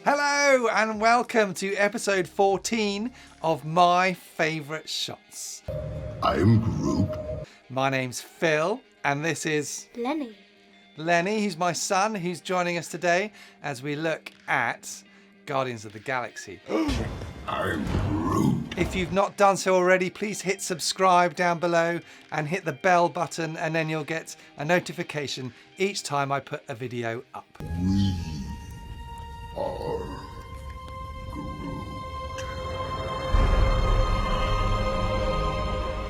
Hello and welcome to episode 14 of My Favourite Shots. I'm Groot. My name's Phil and this is Lenny. Lenny, who's my son, who's joining us today as we look at Guardians of the Galaxy. I'm Groot. If you've not done so already, please hit subscribe down below and hit the bell button, and then you'll get a notification each time I put a video up. We are Groot.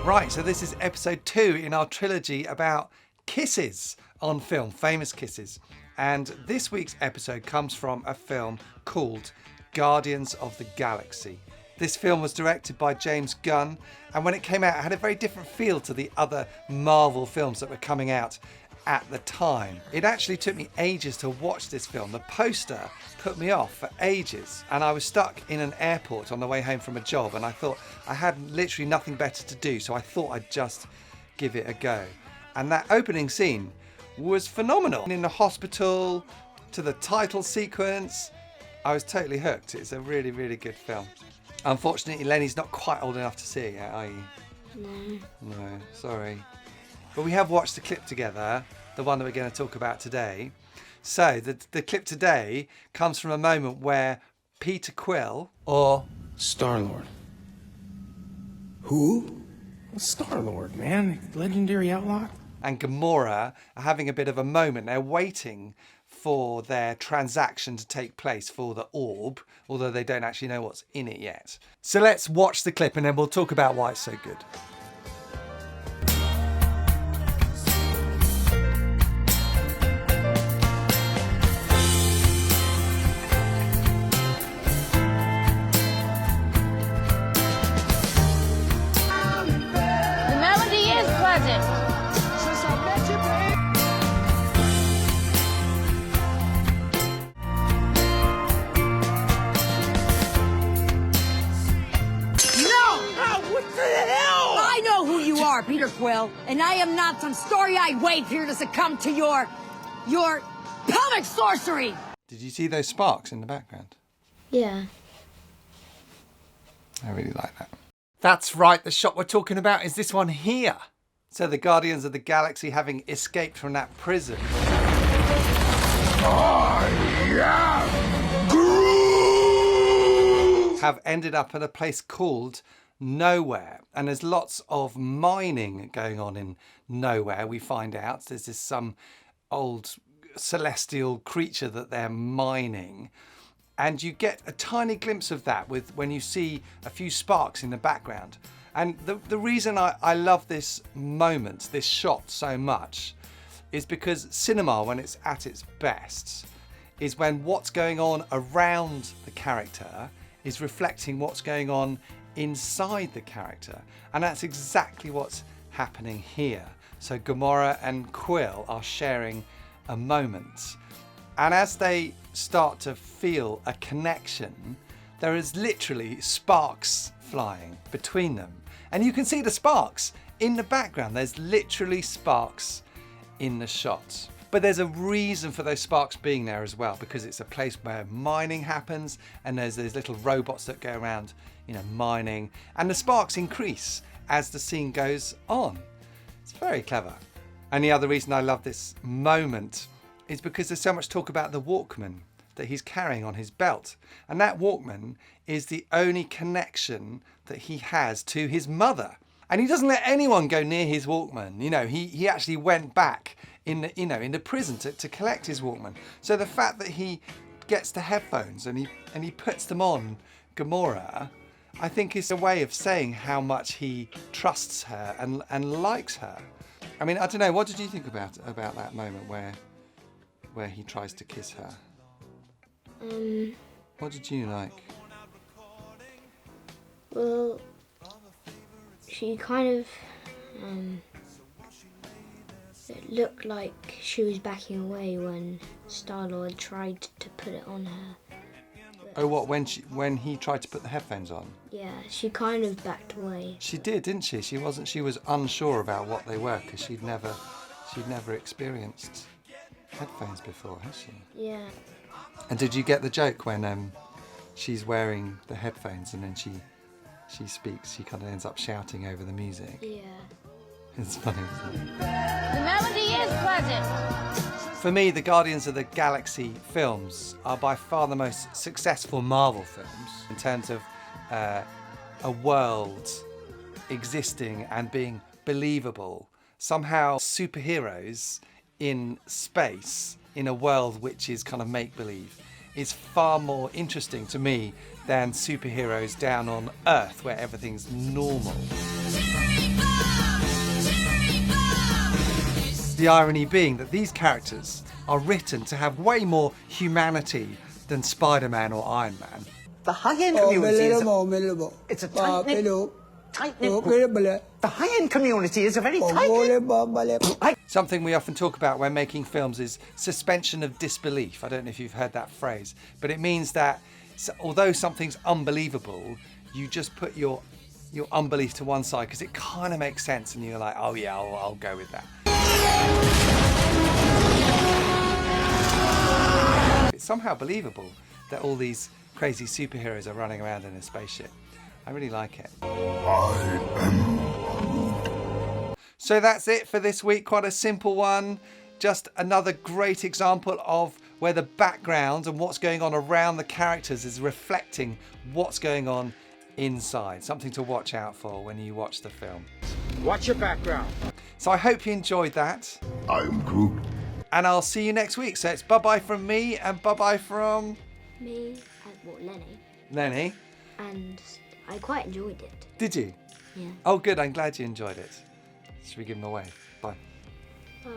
Right, so this is episode 2 in our trilogy about kisses on film, famous kisses. And this week's episode comes from a film called Guardians of the Galaxy. This film was directed by James Gunn, and when it came out, it had a very different feel to the other Marvel films that were coming out at the time. It actually took me ages to watch this film. The poster put me off for ages, and I was stuck in an airport on the way home from a job, and I thought I had literally nothing better to do, so I thought I'd just give it a go. And that opening scene was phenomenal. In the hospital, to the title sequence, I was totally hooked. It's a really, really good film. Unfortunately, Lenny's not quite old enough to see it yet, are you? No, sorry. But we have watched the clip together, the one that we're going to talk about today. So the clip today comes from a moment where Peter Quill, or Star-Lord. Who? Star-Lord, man. Legendary outlaw. and Gamora are having a bit of a moment. They're waiting for their transaction to take place for the orb, although they don't actually know what's in it yet. So let's watch the clip and then we'll talk about why it's so good. The melody is pleasant. I know who you are, Peter Quill, and I am not some story-eyed waif here to succumb to your pelvic sorcery. Did you see those sparks in the background? Yeah. I really like that. That's right, the shot we're talking about is this one here. So the Guardians of the Galaxy, having escaped from that prison, I am Groot. have ended up at a place called Nowhere. And there's lots of mining going on in Nowhere, we find out. There's this some old celestial creature that they're mining. And you get a tiny glimpse of that when you see a few sparks in the background. And the reason I love this moment, this shot so much, is because cinema, when it's at its best, is when what's going on around the character is reflecting what's going on inside the character. And that's exactly what's happening here. So Gamora and Quill are sharing a moment. And as they start to feel a connection, there is literally sparks flying between them. And you can see the sparks in the background. There's literally sparks in the shot. But there's a reason for those sparks being there as well, because it's a place where mining happens and there's those little robots that go around, mining. And the sparks increase as the scene goes on. It's very clever. And the other reason I love this moment is because there's so much talk about the Walkman that he's carrying on his belt. And that Walkman is the only connection that he has to his mother. And he doesn't let anyone go near his Walkman. He actually went back in the prison to collect his Walkman. So the fact that he gets the headphones and he puts them on Gamora, I think is a way of saying how much he trusts her and likes her. I mean, I don't know, what did you think about that moment where he tries to kiss her? What did you like? Well, she kind of it looked like she was backing away when Star-Lord tried to put it on her. Oh, what, when he tried to put the headphones on? Yeah, she kind of backed away. She did, didn't she? She was unsure about what they were because she'd never experienced headphones before, has she? Yeah. And did you get the joke when she's wearing the headphones and then she speaks, she kind of ends up shouting over the music? Yeah. It's funny, isn't it? The melody is pleasant. For me, the Guardians of the Galaxy films are by far the most successful Marvel films in terms of a world existing and being believable. Somehow superheroes in space, in a world which is kind of make-believe, is far more interesting to me than superheroes down on Earth where everything's normal. The irony being that these characters are written to have way more humanity than Spider-Man or Iron Man. The high-end community is it's a tight-knit group. The high-end community is a very tight-knit. Something we often talk about when making films is suspension of disbelief. I don't know if you've heard that phrase, but it means that although something's unbelievable, you just put your unbelief to one side because it kind of makes sense and you're like, oh yeah, I'll go with that. It's somehow believable that all these crazy superheroes are running around in a spaceship. I really like it. I am So that's it for this week. Quite a simple one. Just another great example of where the background and what's going on around the characters is reflecting what's going on inside. Something to watch out for when you watch the film. Watch your background. So I hope you enjoyed that. I'm Groot. And I'll see you next week. So it's bye-bye from me and bye-bye from Me and Lenny. Lenny. And I quite enjoyed it. Did you? Yeah. Oh, good. I'm glad you enjoyed it. Should we give him away? Bye. Bye.